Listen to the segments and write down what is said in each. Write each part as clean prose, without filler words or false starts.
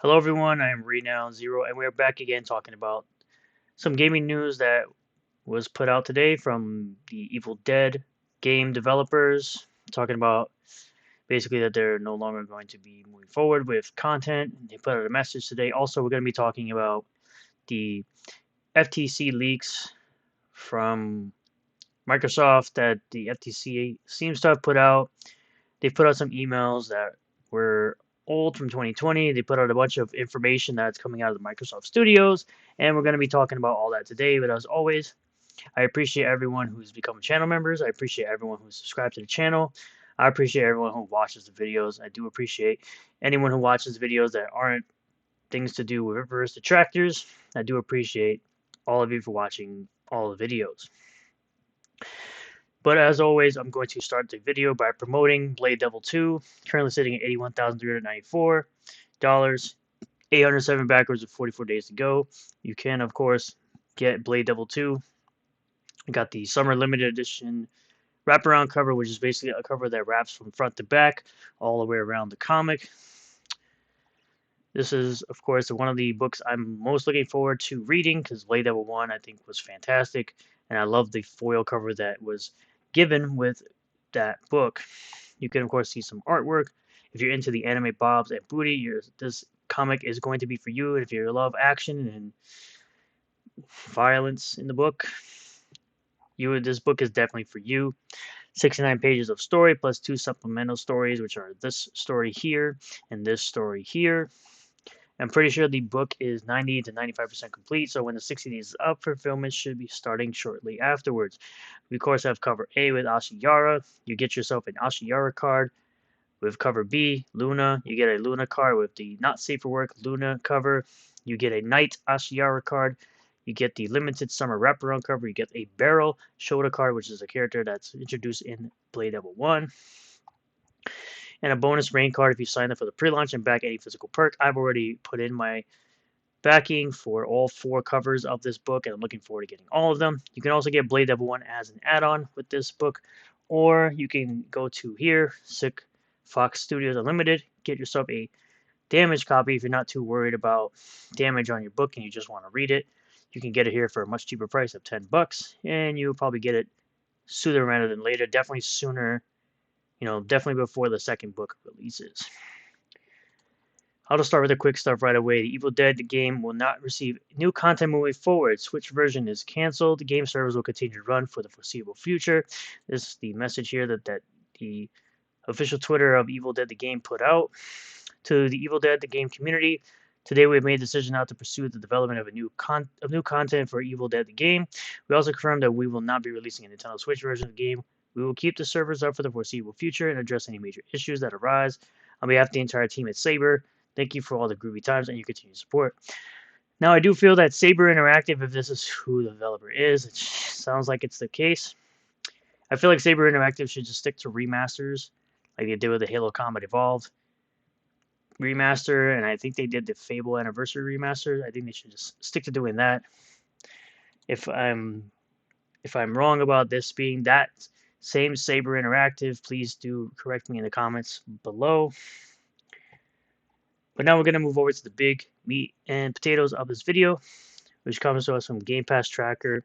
Hello everyone, I am Renown Zero, and we're back again talking about some gaming news that was put out today from the Evil Dead game developers, talking about basically that they're no longer going to be moving forward with content. They put out a message today. Also, we're going to be talking about the FTC leaks from Microsoft that the FTC seems to have put out. They put out some emails that were old from 2020. They put out a bunch of information that's coming out of the Microsoft Studios, and we're going to be talking about all that today. But as always, I appreciate everyone who's become channel members. I appreciate everyone who's subscribed to the channel. I appreciate everyone who watches the videos. I do appreciate anyone who watches videos that aren't things to do with Rippaverse detractors. I do appreciate all of you for watching all the videos. But as always, I'm going to start the video by promoting Blade Devil 2, currently sitting at $81,394, 807 backwards with 44 days to go. You can, of course, get Blade Devil 2. I got the Summer Limited Edition wraparound cover, which is basically a cover that wraps from front to back all the way around the comic. This is, of course, one of the books I'm most looking forward to reading because Blade Devil 1 I think was fantastic, and I love the foil cover that was given with that book. You can, of course, see some artwork. If you're into the anime Bobs and Booty, this comic is going to be for you. And if you love action and violence in the book, this book is definitely for you. 69 pages of story plus 2 supplemental stories, which are this story here and this story here. I'm pretty sure the book is 90 to 95% complete, so when the 60 days is up, fulfillment should be starting shortly afterwards. We, of course, have cover A with Ashiyara. You get yourself an Ashiyara card. With cover B, Luna, you get a Luna card with the Not Safe for Work Luna cover. You get a Night Ashiyara card. You get the Limited Summer Wraparound cover. You get a Barrel Shoda card, which is a character that's introduced in Blade Devil 1. And a bonus rain card if you sign up for the pre-launch and back any physical perk. I've already put in my backing for all 4 covers of this book, and I'm looking forward to getting all of them. You can also get Blade Devil 1 as an add-on with this book, or you can go to here, Sick Fox Studios Unlimited, get yourself a damaged copy if you're not too worried about damage on your book and you just want to read it. You can get it here for a much cheaper price of $10, and you'll probably get it sooner rather than later. Definitely sooner, definitely before the second book releases. I'll just start with the quick stuff right away. The Evil Dead game will not receive new content moving forward. Switch version is canceled. The game servers will continue to run for the foreseeable future. This is the message here that the official Twitter of Evil Dead the game put out. To the Evil Dead the game community, today we have made a decision not to pursue the development of new content for Evil Dead the game. We also confirmed that we will not be releasing a Nintendo Switch version of the game. We will keep the servers up for the foreseeable future and address any major issues that arise. On behalf of the entire team at Saber, thank you for all the groovy times and your continued support. Now, I do feel that Saber Interactive, if this is who the developer is, it sounds like it's the case. I feel like Saber Interactive should just stick to remasters, like they did with the Halo Combat Evolved remaster, and I think they did the Fable Anniversary remaster. I think they should just stick to doing that. If I'm wrong about this being that same Saber Interactive, please do correct me in the comments below. But now we're going to move over to the big meat and potatoes of this video, which comes to us from Game Pass Tracker.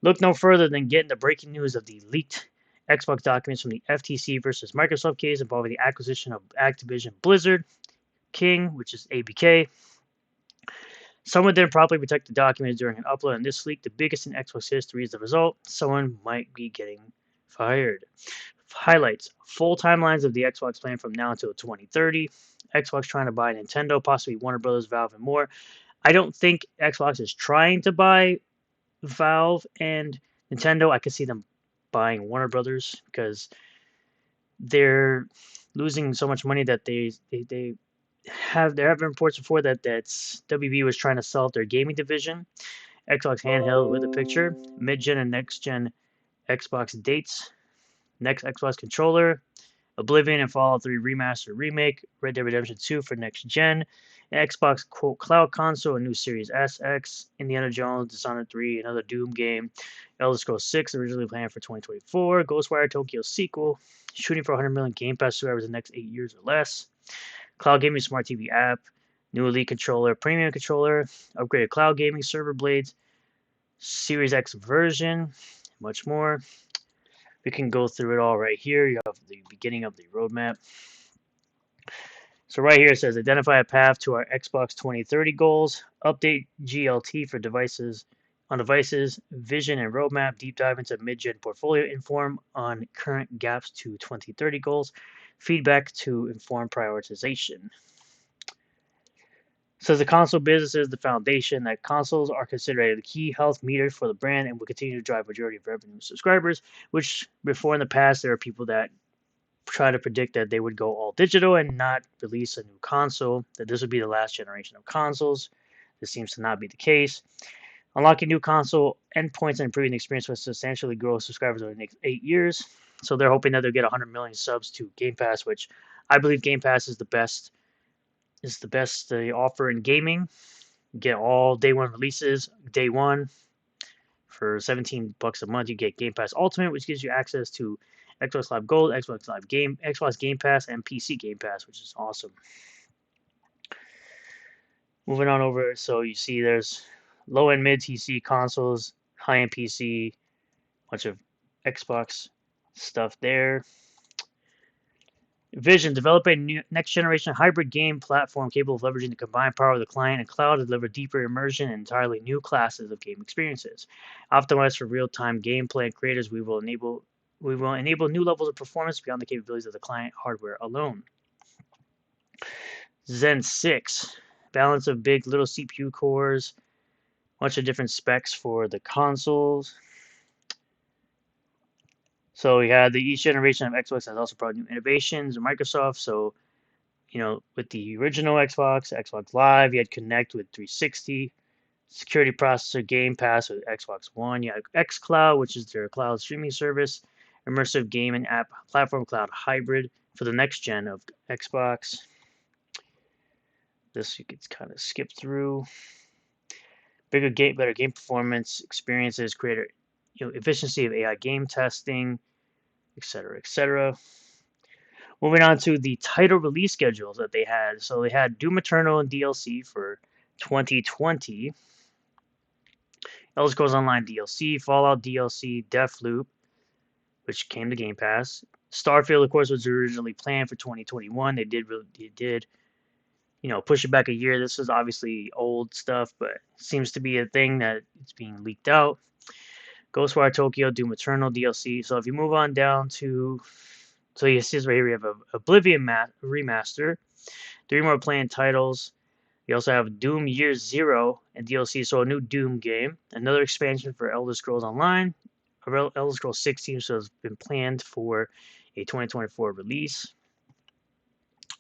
Look no further than getting the breaking news of the leaked Xbox documents from the FTC versus Microsoft case involving the acquisition of Activision Blizzard King, which is ABK. Someone didn't properly protect the documents during an upload, and this leak, the biggest in Xbox history, is the result. Someone might be getting fired. Highlights: full timelines of the Xbox plan from now until 2030. Xbox trying to buy Nintendo, possibly Warner Brothers, Valve, and more. I don't think Xbox is trying to buy Valve and Nintendo. I could see them buying Warner Brothers because they're losing so much money that there have been reports before that WB was trying to sell their gaming division. Xbox handheld with a picture. Mid-gen and next-gen Xbox dates. Next Xbox controller. Oblivion and Fallout 3 Remaster Remake. Red Dead Redemption 2 for next gen. Xbox Cloud Console, a new Series S, X. Indiana Jones, Dishonored 3, another Doom game. Elder Scrolls 6, originally planned for 2024. Ghostwire Tokyo sequel. Shooting for 100 million Game Pass subscribers in the next 8 years or less. Cloud Gaming Smart TV app. new Elite controller, premium controller, upgraded cloud gaming server blades, Series X version, much more. We can go through it all right here. You have the beginning of the roadmap. So right here it says identify a path to our Xbox 2030 goals, update GLT for devices on devices, vision and roadmap, deep dive into mid-gen portfolio, inform on current gaps to 2030 goals, feedback to inform prioritization. Says the console business is the foundation, that consoles are considered a key health meter for the brand and will continue to drive majority of revenue subscribers, which before in the past there are people that try to predict that they would go all digital and not release a new console, that this would be the last generation of consoles. This seems to not be the case. Unlocking new console endpoints and improving the experience will substantially grow subscribers over the next 8 years. So they're hoping that they'll get 100 million subs to Game Pass, which I believe Game Pass is the best offer in gaming. You get all day one releases, day one. For $17 a month, you get Game Pass Ultimate, which gives you access to Xbox Live Gold, Xbox Game Pass, and PC Game Pass, which is awesome. Moving on over, so you see there's low-end mid-TC consoles, high-end PC, bunch of Xbox stuff there. Vision, develop a new next-generation hybrid game platform capable of leveraging the combined power of the client and cloud to deliver deeper immersion and entirely new classes of game experiences. Optimized for real-time gameplay and creators, we will enable new levels of performance beyond the capabilities of the client hardware alone. Zen 6, balance of big little CPU cores, bunch of different specs for the consoles. So we had each generation of Xbox has also brought new innovations. Microsoft, so with the original Xbox, Xbox Live, you had Connect with 360, security processor, Game Pass with Xbox One. You had xCloud, which is their cloud streaming service, immersive game and app platform cloud hybrid for the next gen of Xbox. This you could kind of skip through. Better game performance, experiences, greater efficiency of AI game testing, etc., etc. Moving on to the title release schedules that they had. So they had Doom Eternal and DLC for 2020, Elder Scrolls Online DLC, Fallout DLC, Deathloop, which came to Game Pass. Starfield, of course, was originally planned for 2021. They did push it back a year. This is obviously old stuff, but seems to be a thing that it's being leaked out. Ghostwire Tokyo, Doom Eternal DLC. So if you move on down to, so you see right here we have a Oblivion remaster, 3 more planned titles. We also have Doom Year Zero and DLC, so a new Doom game, another expansion for Elder Scrolls Online, Elder Scrolls 16, so it's been planned for a 2024 release.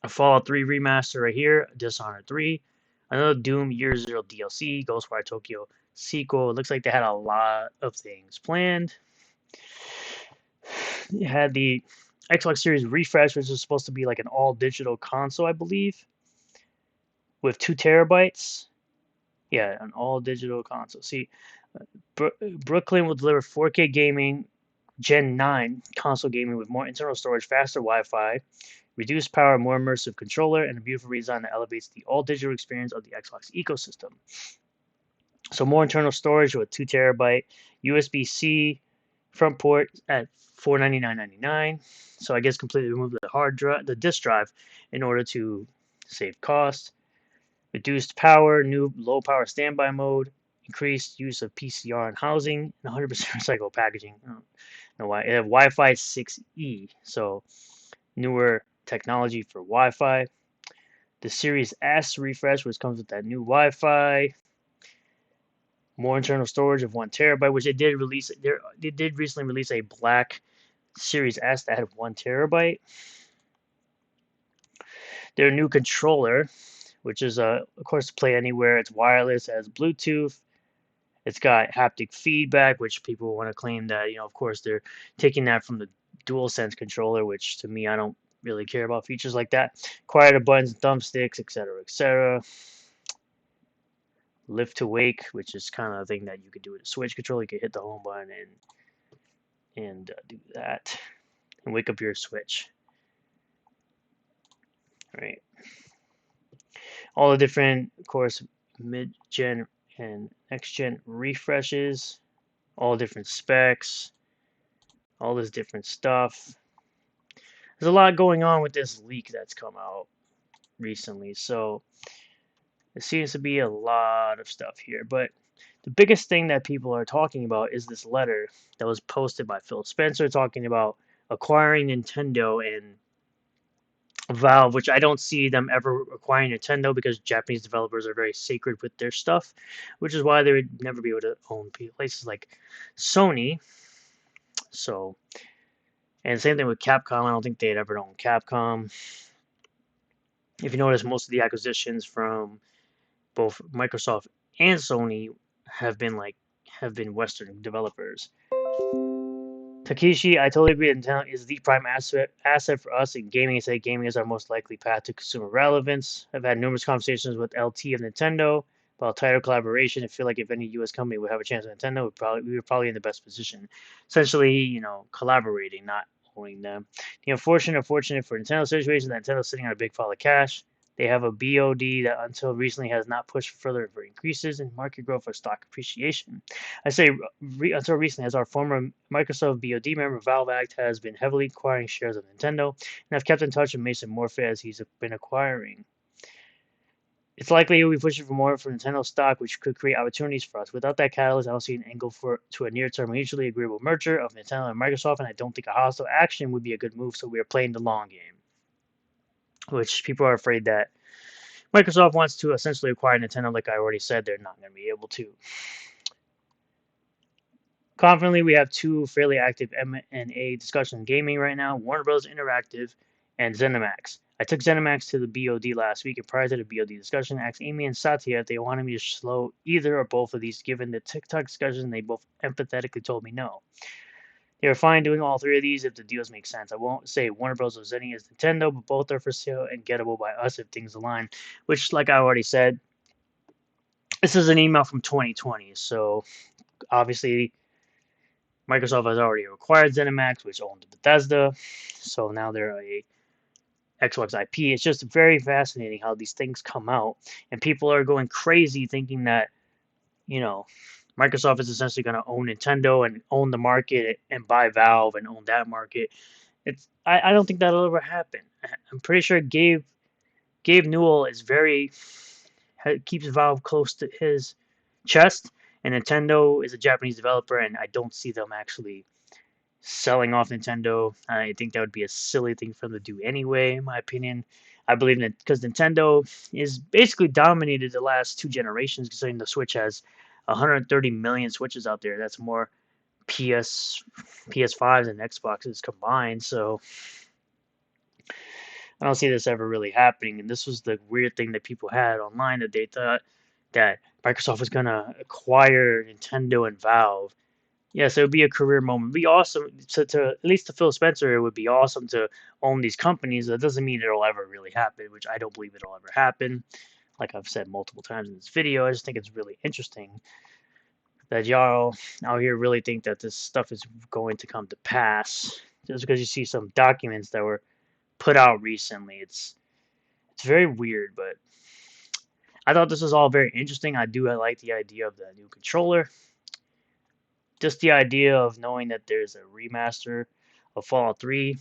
A Fallout 3 remaster right here, Dishonored 3, another Doom Year Zero DLC, Ghostwire Tokyo sequel. It looks like they had a lot of things planned. They had the Xbox Series refresh, which is supposed to be like an all-digital console, I believe, with 2 terabytes. Yeah, an all-digital console. See, Brooklyn will deliver 4K gaming, Gen 9 console gaming with more internal storage, faster Wi-Fi, reduced power, more immersive controller, and a beautiful redesign that elevates the all-digital experience of the Xbox ecosystem. So more internal storage with 2 terabyte, USB-C front port at $499.99. So I guess completely remove the disk drive in order to save cost. Reduced power, new low power standby mode, increased use of PCR and housing, and 100% recycled packaging. I don't know why. It have Wi-Fi 6E, so newer technology for Wi-Fi. The Series S refresh, which comes with that new Wi-Fi. More internal storage of 1 terabyte, which they did release. They did recently release a black Series S that had 1 terabyte. Their new controller, which is of course play anywhere. It's wireless, it has Bluetooth. It's got haptic feedback, which people want to claim that of course they're taking that from the DualSense controller, which to me I don't really care about features like that. Quieter buttons, thumbsticks, etc., etc. Lift to wake, which is kind of a thing that you could do with a Switch controller. You could hit the home button and do that and wake up your Switch. All right. All the different, of course, mid-gen and next-gen refreshes, all different specs, all this different stuff. There's a lot going on with this leak that's come out recently, so there seems to be a lot of stuff here. But the biggest thing that people are talking about is this letter that was posted by Phil Spencer talking about acquiring Nintendo and Valve, which I don't see them ever acquiring Nintendo because Japanese developers are very sacred with their stuff, which is why they would never be able to own places like Sony. So, and same thing with Capcom. I don't think they'd ever own Capcom. If you notice, most of the acquisitions from both Microsoft and Sony have been Western developers. Takeshi, I totally agree. Nintendo is the prime asset for us in gaming. I say gaming is our most likely path to consumer relevance. I've had numerous conversations with LT of Nintendo about tighter collaboration. I feel like if any U.S. company would have a chance with Nintendo, we were probably in the best position. Essentially, collaborating, not owning them. The unfortunate for Nintendo situation, that Nintendo's sitting on a big pile of cash. They have a BOD that until recently has not pushed further for increases in market growth or stock appreciation. I say until recently, as our former Microsoft BOD member, Valve Act has been heavily acquiring shares of Nintendo, and I've kept in touch with Mason Morphy as he's been acquiring. It's likely he'll be pushing for more for Nintendo stock, which could create opportunities for us. Without that catalyst, I don't see an angle to a near-term mutually agreeable merger of Nintendo and Microsoft, and I don't think a hostile action would be a good move. So we are playing the long game, which people are afraid that Microsoft wants to essentially acquire Nintendo. Like I already said, they're not going to be able to. Confidently, we have two fairly active M&A discussions in gaming right now, Warner Bros. Interactive and ZeniMax. I took ZeniMax to the BOD last week, and prior to the BOD discussion, I asked Amy and Satya if they wanted me to slow either or both of these. Given the TikTok discussion, they both empathetically told me no. They were fine doing all three of these if the deals make sense. I won't say Warner Bros. Or Zenny is Nintendo, but both are for sale and gettable by us if things align, which, like I already said, this is an email from 2020, so obviously Microsoft has already acquired ZeniMax, which owned Bethesda, so now they're a Xbox IP. It's just very fascinating how these things come out, and people are going crazy thinking that, you know, Microsoft is essentially going to own Nintendo and own the market and buy Valve and own that market. I don't think that'll ever happen. I'm pretty sure Gabe Newell is keeps Valve close to his chest, and Nintendo is a Japanese developer, and I don't see them actually selling off Nintendo. I think that would be a silly thing for them to do anyway, in my opinion. I believe that because Nintendo is basically dominated the last two generations, considering the Switch has 130 million Switches out there. That's more PS5s and Xboxes combined. So I don't see this ever really happening. And this was the weird thing that people had online, that they thought that Microsoft was going to acquire Nintendo and Valve. Yes, it would be a career moment. It'd be awesome to at least to Phil Spencer. It would be awesome to own these companies. That doesn't mean it'll ever really happen, which I don't believe it'll ever happen. Like I've said multiple times in this video, I just think it's really interesting that y'all out here really think that this stuff is going to come to pass just because you see some documents that were put out recently. It's very weird, but I thought this was all very interesting. I like the idea of the new controller. Just the idea of knowing that there's a remaster of Fallout 3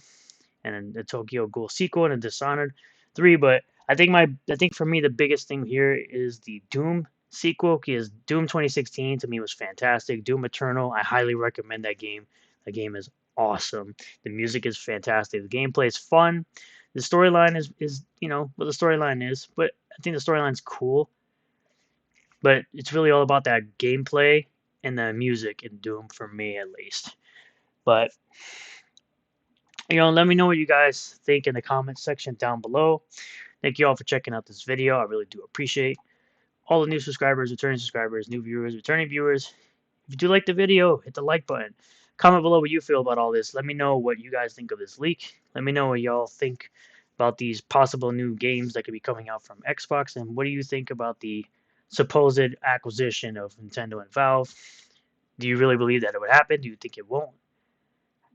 and the Tokyo Ghoul sequel and a Dishonored 3, but I think for me the biggest thing here is the Doom sequel, because Doom 2016 to me was fantastic. Doom Eternal, I highly recommend that game. The game is awesome. The music is fantastic. The gameplay is fun. The storyline is what the storyline is, but I think the storyline's cool. But it's really all about that gameplay and the music in Doom for me at least. But let me know what you guys think in the comments section down below. Thank you all for checking out this video. I really do appreciate all the new subscribers, returning subscribers, new viewers, returning viewers. If you do like the video, hit the like button. Comment below what you feel about all this. Let me know what you guys think of this leak. Let me know what y'all think about these possible new games that could be coming out from Xbox. And what do you think about the supposed acquisition of Nintendo and Valve? Do you really believe that it would happen? Do you think it won't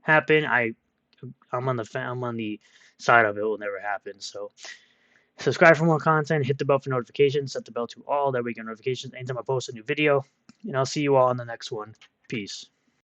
happen? I'm on the side of it will never happen. So Subscribe for more content. Hit the bell for notifications. Set the bell to all. That way you get notifications anytime I post a new video. And I'll see you all in the next one. Peace.